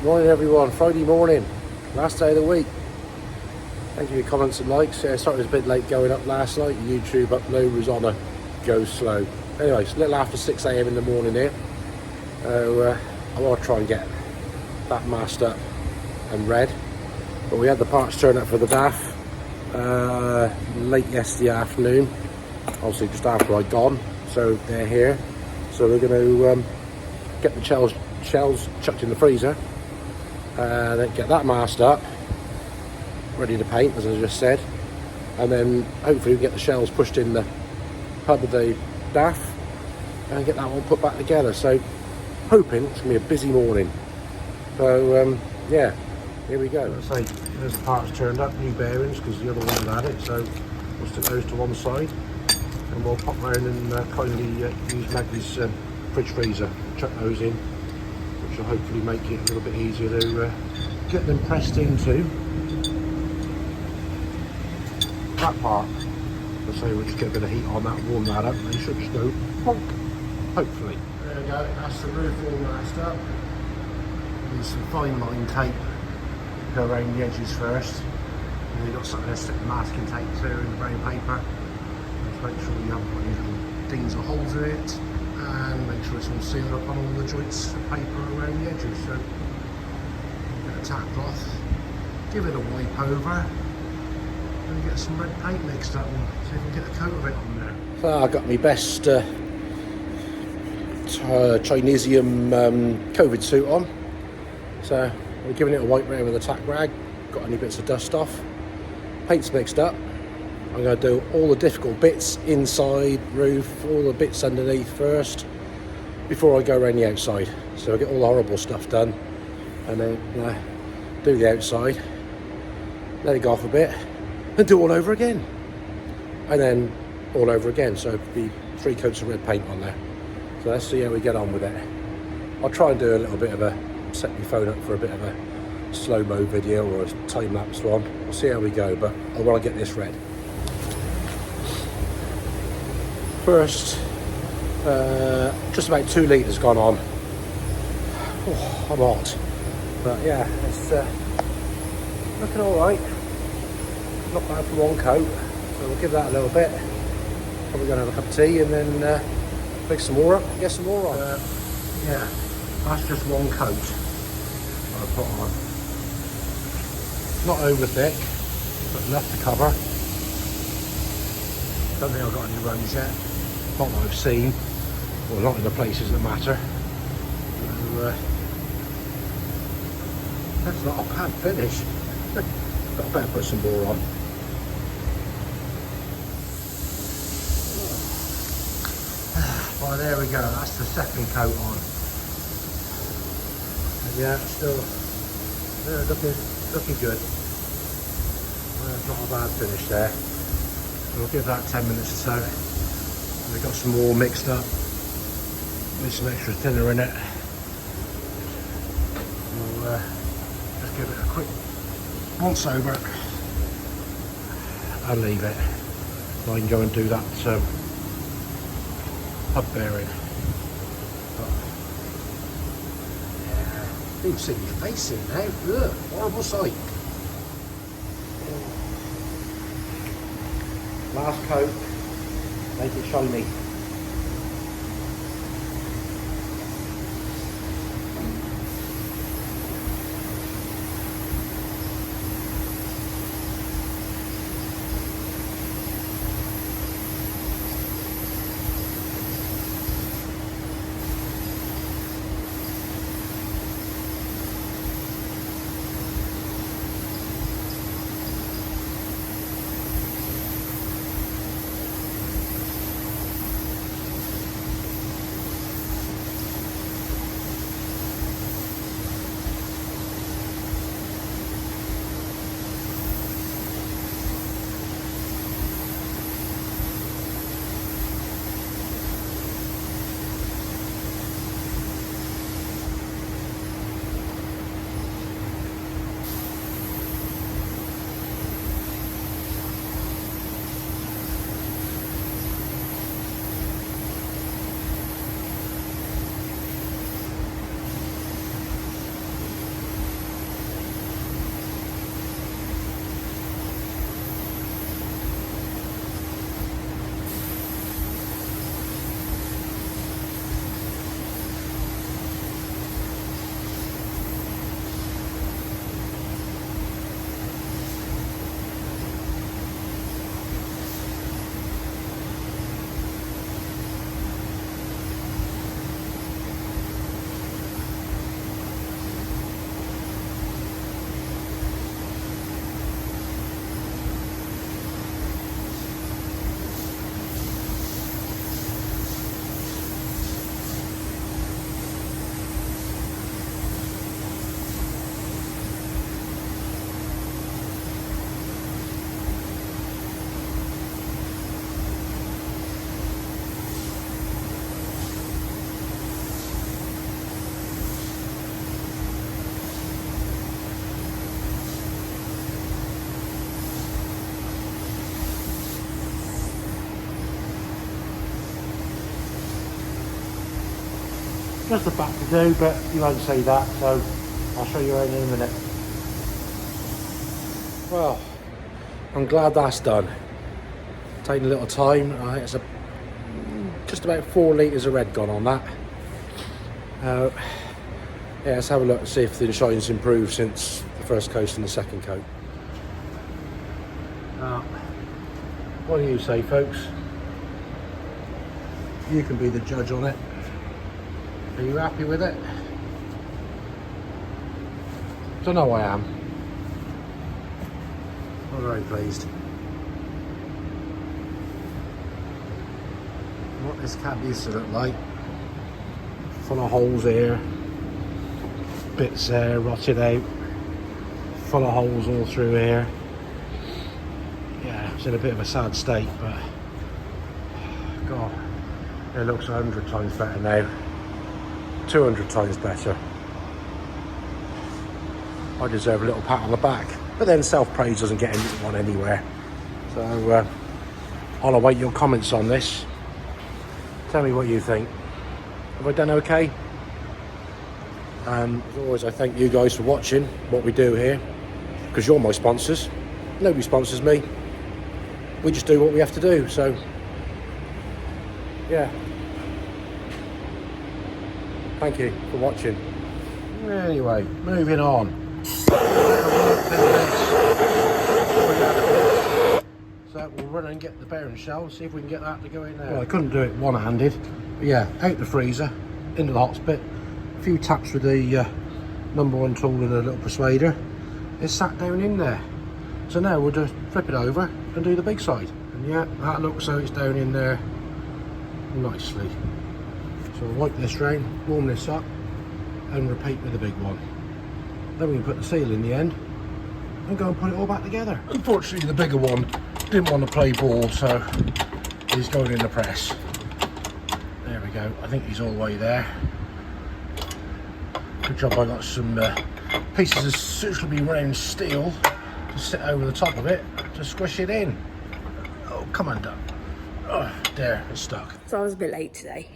Morning everyone, Friday morning, last day of the week. Thank you for your comments and likes. Yeah, sorry it was a bit late going up last night. YouTube upload was on a go slow. Anyway, it's a little after 6 AM in the morning here. I want to try and get that masked up and red. But we had the parts turn up for the bath late yesterday afternoon. Obviously just after I'd gone, so they're here. So we're going to get the shells chucked in the freezer. Then get that masked up, ready to paint, as I just said, and then hopefully we get the shells pushed in the hub of the bath and get that one put back together. So hoping it's going to be a busy morning. So yeah, here we go. Let's say there's the parts turned up, new bearings because the other one had it, so we'll stick those to one side and we'll pop round and kindly use Maggie's fridge freezer, chuck those in, which will hopefully make it a little bit easier to get them pressed into that part. So we'll just get a bit of heat on that, warm that up, and they should just go bonk, hopefully. There we go, that's the roof all masked up. Use some fine line tape, go around the edges first. And you've got something to stick the masking tape to in the brown paper. Just make sure you haven't got any little dings or holes in it. And make sure it's all sealed up on all the joints of paper around the edges. So get a tack cloth, give it a wipe over, and get some red paint mixed up and see if we can get a coat of it on there. So I got my best Chinesium COVID suit on. So we're giving it a wipe round with a tack rag, got any bits of dust off. Paint's mixed up. I'm going to do all the difficult bits, inside, roof, all the bits underneath first, before I go around the outside. So I get all the horrible stuff done, and then do the outside, let it go off a bit, and do all over again. And then all over again, so it'll be 3 coats of red paint on there. So let's see how we get on with it. I'll try and do a little bit of set my phone up for a bit of a slow-mo video or a time-lapse one. We'll see how we go, but I want to get this red. First, just about 2 litres gone on. Oh, I'm hot, but yeah, it's looking all right. Not bad for one coat, so we'll give that a little bit. Probably going to have a cup of tea and then mix some more up and get some more on. Yeah, that's just one coat I put on. Not over thick, but enough to cover. Don't think I've got any runs yet. Not that I've seen, or not in the places that matter. So, that's not a bad finish. But I better put some more on. Well, there we go. That's the second coat on. And yeah, still looking good. Not a bad finish there. We'll give that 10 minutes or so. We've got some more mixed up with some extra thinner in it. We'll just give it a quick once over and leave it. So I can go and do that hub bearing. But, yeah, you can see your face in now. Ugh, horrible sight. Last coat, make it shiny. Just a back to do, but you won't see that, so I'll show you in a minute. Well, I'm glad that's done. Taking a little time. It's just about 4 litres of red gone on that. Yeah, let's have a look and see if the shine's improved since the first coat and the second coat. What do you say, folks? You can be the judge on it. Are you happy with it? So no, I am. I'm very pleased. What this cab used to look like. Full of holes here. Bits there rotted out. Full of holes all through here. Yeah, it's in a bit of a sad state, but God, it looks 100 times better now. 200 times better. I deserve a little pat on the back, but then self-praise doesn't get anyone anywhere. So I'll await your comments on this. Tell me what you think. Have I done okay? As always, I thank you guys for watching what we do here, because you're my sponsors. Nobody sponsors me. We just do what we have to do. So yeah, thank you for watching. Anyway, moving on. So we'll run and get the bearing shell, see if we can get that to go in there. Well, I couldn't do it one-handed, but yeah, out the freezer, into the hot spit, a few taps with the number 1 tool and a little persuader. It's sat down in there. So now we'll just flip it over and do the big side. And yeah, that looks so it's down in there nicely. So we'll wipe this round, warm this up, and repeat with the big one. Then we can put the seal in the end and go and put it all back together. Unfortunately, the bigger one didn't want to play ball, so he's going in the press. There we go. I think he's all the way there. Good job I got some pieces of suitably round steel to sit over the top of it to squish it in. Oh, come on, Duck. Oh, there, it's stuck. So I was a bit late today.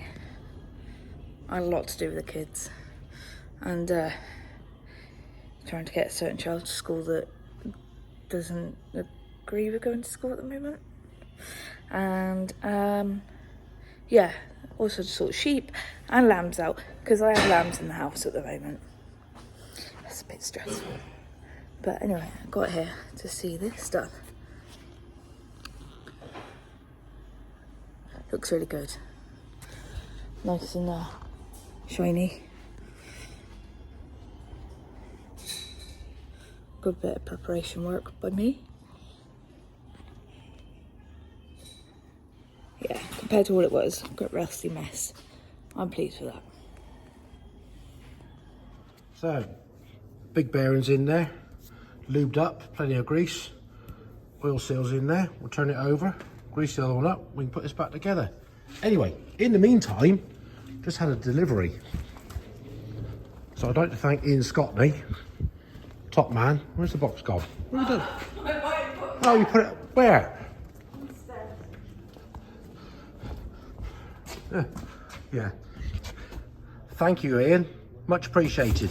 I had a lot to do with the kids. And trying to get a certain child to school that doesn't agree with going to school at the moment. And yeah, also to sort sheep and lambs out, because I have lambs in the house at the moment. That's a bit stressful. But anyway, I got here to see this done. Looks really good. Nice and shiny. Good bit of preparation work by me. Yeah, compared to what it was, got a rusty mess. I'm pleased with that. So, big bearings in there, lubed up, plenty of grease, oil seals in there. We'll turn it over, grease the other one up, we can put this back together. Anyway, in the meantime, just had a delivery. So I'd like to thank Ian Scotney, top man. Where's the box gone? Where have you done? Oh, you put it where? Yeah. Thank you, Ian. Much appreciated.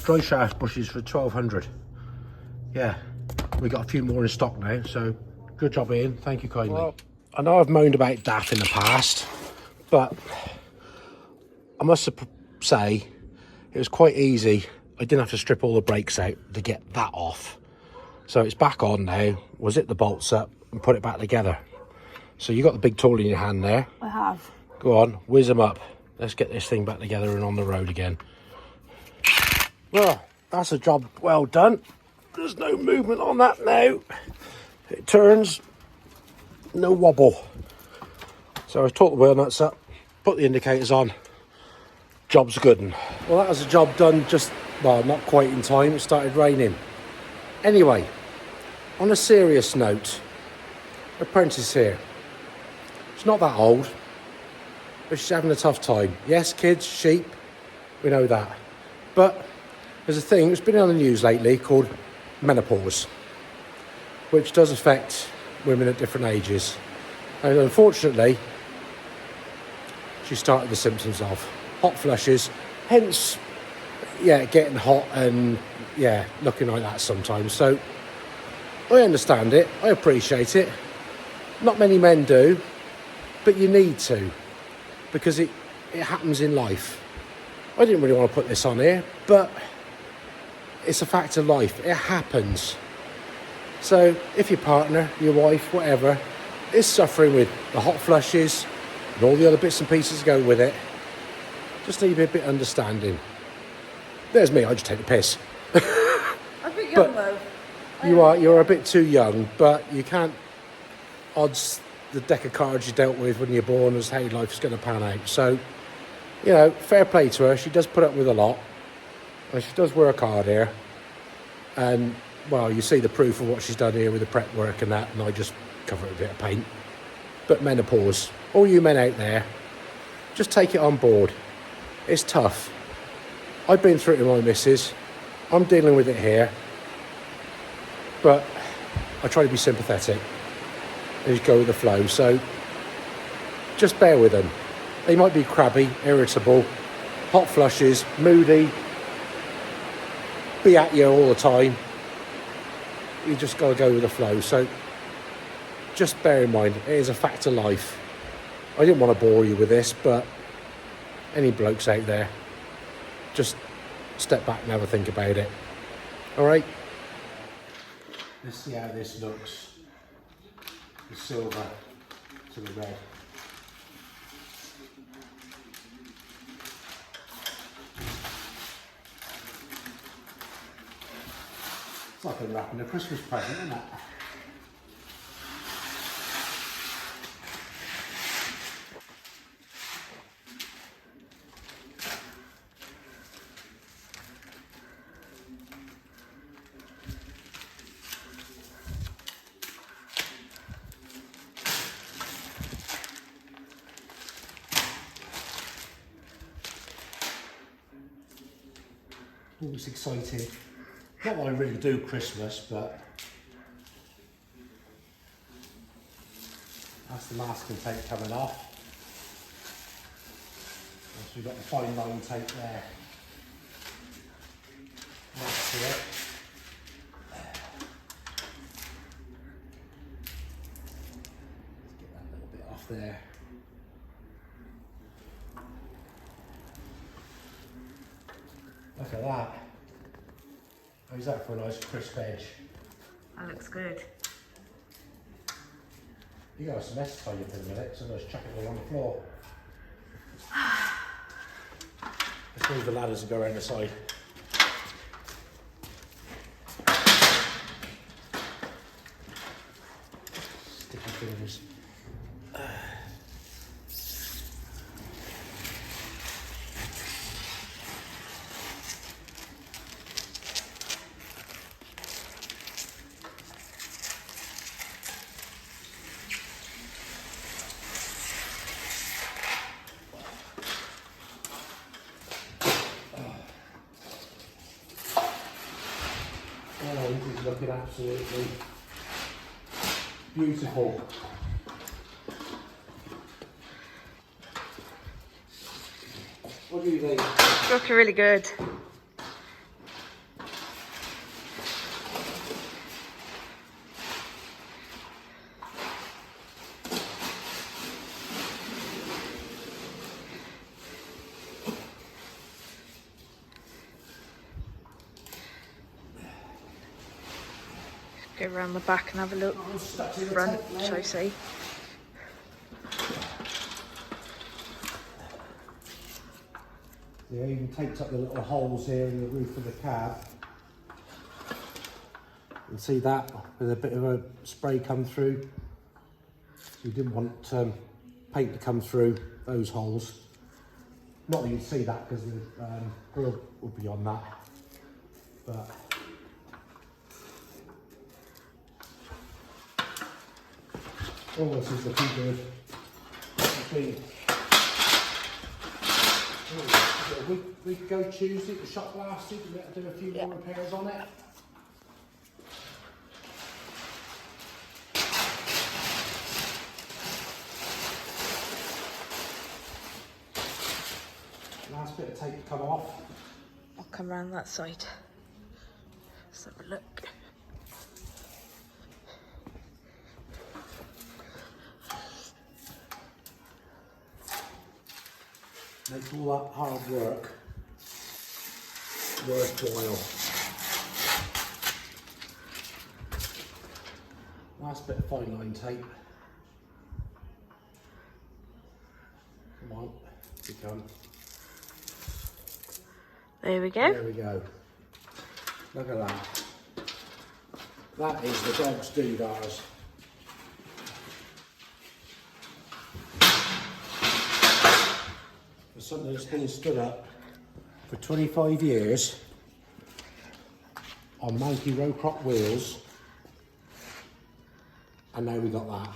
Dry shaft bushes for 1,200. Yeah, we got a few more in stock now, so good job, Ian. Thank you kindly. Well, I know I've moaned about DAF in the past, but I must say it was quite easy. I didn't have to strip all the brakes out to get that off. So it's back on now. We'll zip the bolts up and put it back together. So you got the big tool in your hand there. I have. Go on, whiz them up. Let's get this thing back together and on the road again. Well, that's a job well done. There's no movement on that now. It turns, no wobble. So I've torqued the wheel nuts up, put the indicators on. Job's good. Well, that was a job done just, well, not quite in time. It started raining. Anyway, on a serious note, apprentice here. She's not that old, but she's having a tough time. Yes, kids, sheep, we know that. But there's a thing that's been on the news lately called menopause, which does affect women at different ages. And unfortunately, she started the symptoms of. hot flushes, hence, yeah, getting hot and, yeah, looking like that sometimes. So I understand it, I appreciate it. Not many men do, but you need to, because it happens in life. I didn't really want to put this on here, but it's a fact of life. It happens. So if your partner, your wife, whatever, is suffering with the hot flushes and all the other bits and pieces that go with it, just need to be a bit understanding. There's me, I just take the piss. I'm a bit young though. You're a bit too young, but you can't odds the deck of cards you dealt with when you're born as how life's going to pan out. So, you know, fair play to her. She does put up with a lot, and she does work hard here. And, well, you see the proof of what she's done here with the prep work and that, and I just cover it with a bit of paint. But menopause, all you men out there, just take it on board. It's tough. I've been through it with my missus. I'm dealing with it here. But I try to be sympathetic and just go with the flow. So just bear with them. They might be crabby, irritable, hot flushes, moody, be at you all the time. You just got to go with the flow. So just bear in mind, it is a fact of life. I didn't want to bore you with this, but any blokes out there, just step back and have a think about it. All right? Let's see how this looks. The silver to the red. It's like unwrapping a Christmas present, isn't it? Always exciting. Not that I really do Christmas, but that's the masking tape coming off. So we've got the fine line tape there next to it. Let's get that little bit off there. Look at that. How's that for a nice crisp edge? That looks good. You got some mess to tidy up in a minute, so let's chuck it all on the floor. Let's move the ladders and go around the side. Sticky fingers. Oh, this is looking absolutely beautiful. What do you think? It's looking really good. Go around the back and have a look. Front, shall I say? Yeah, even taped up the little holes here in the roof of the cab. You can see that with a bit of a spray come through. So you didn't want paint to come through those holes. Not that you'd see that because the grill would be on that. But all this is looking good. It's been a week ago Tuesday, the shop lasted, we had to do a few more repairs on it. last bit of tape to come off. I'll come around that side. Let's have a look. Makes all that hard work worthwhile. Last bit of fine line tape. Come on, you can. There we go. There we go. Look at that. That is the dog's doodars. For something that's been stood up for 25 years on monkey row crop wheels, and now we got that.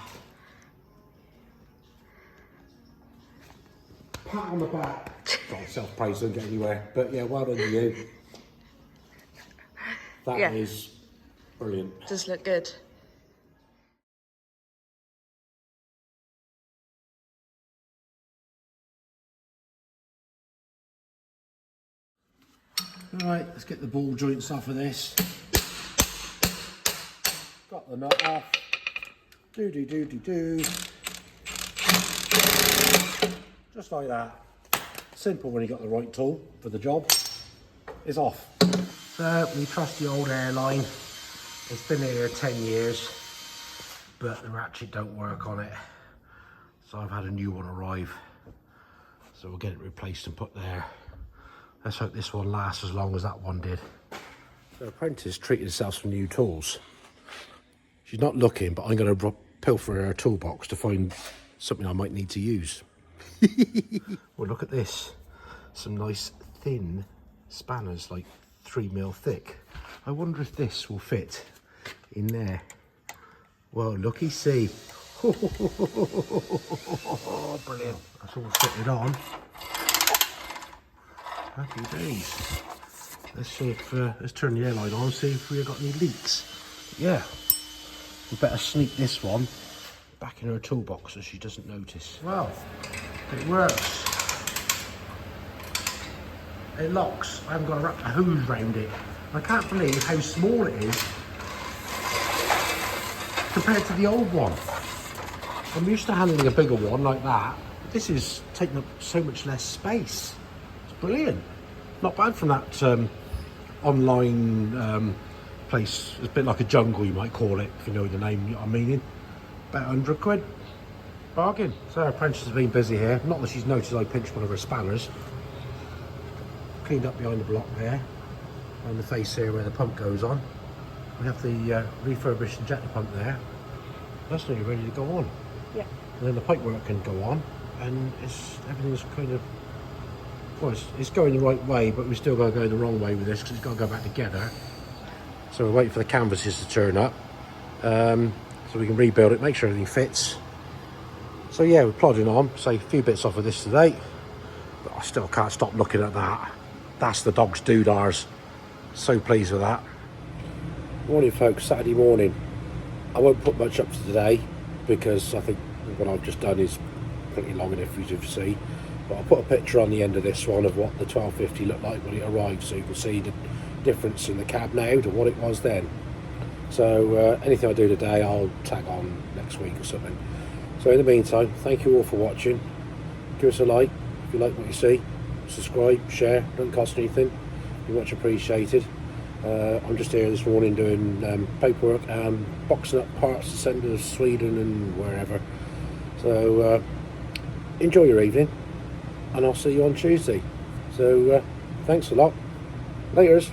Pat on the back. God, self-praise don't get anywhere, but yeah, well done to you. That is brilliant. Does look good. Alright, let's get the ball joints off of this. Got the nut off. Do. Just like that. Simple when you got the right tool for the job. It's off. So we trust the old airline. It's been here 10 years, but the ratchet don't work on it. So I've had a new one arrive. So we'll get it replaced and put there. Let's hope this one lasts as long as that one did. So apprentice treated herself some new tools. She's not looking, but I'm going to pilfer her toolbox to find something I might need to use. Well, look at this. Some nice thin spanners, like 3mm thick. I wonder if this will fit in there. Well, looky see. Oh, brilliant. That's all fitted on. Happy days. Let's see if, let's turn the airline on, see if we've got any leaks. Yeah. We better sneak this one back in her toolbox so she doesn't notice. Well, it works. It locks. I haven't got to wrap a hose round it. I can't believe how small it is compared to the old one. I'm used to handling a bigger one like that. This is taking up so much less space. It's brilliant. Not bad from that online place. It's a bit like a jungle, you might call it, if you know the name I'm meaning. About 100 quid. Bargain. So our apprentice has been busy here. Not that she's noticed I pinched one of her spanners. Cleaned up behind the block there. On the face here where the pump goes on. We have the refurbished injector pump there. That's nearly ready to go on. Yeah. And then the pipework can go on, and everything's kind of, well, it's going the right way, but we still got to go the wrong way with this because it's got to go back together. So we're waiting for the canvases to turn up, so we can rebuild it, make sure everything fits. So yeah, we're plodding on. Say a few bits off of this today, but I still can't stop looking at that. That's the dog's doodars. So pleased with that. Morning folks, Saturday morning. I won't put much up for today because I think what I've just done is pretty long enough for you to see. But I'll put a picture on the end of this one of what the 1250 looked like when it arrived, so you can see the difference in the cab now to what it was then. So anything I do today I'll tag on next week or something. So in the meantime, thank you all for watching. Give us a like if you like what you see. Subscribe, share, doesn't cost anything. You're much appreciated. I'm just here this morning doing paperwork and boxing up parts to send to Sweden and wherever. So enjoy your evening, and I'll see you on Tuesday. So thanks a lot. Laters.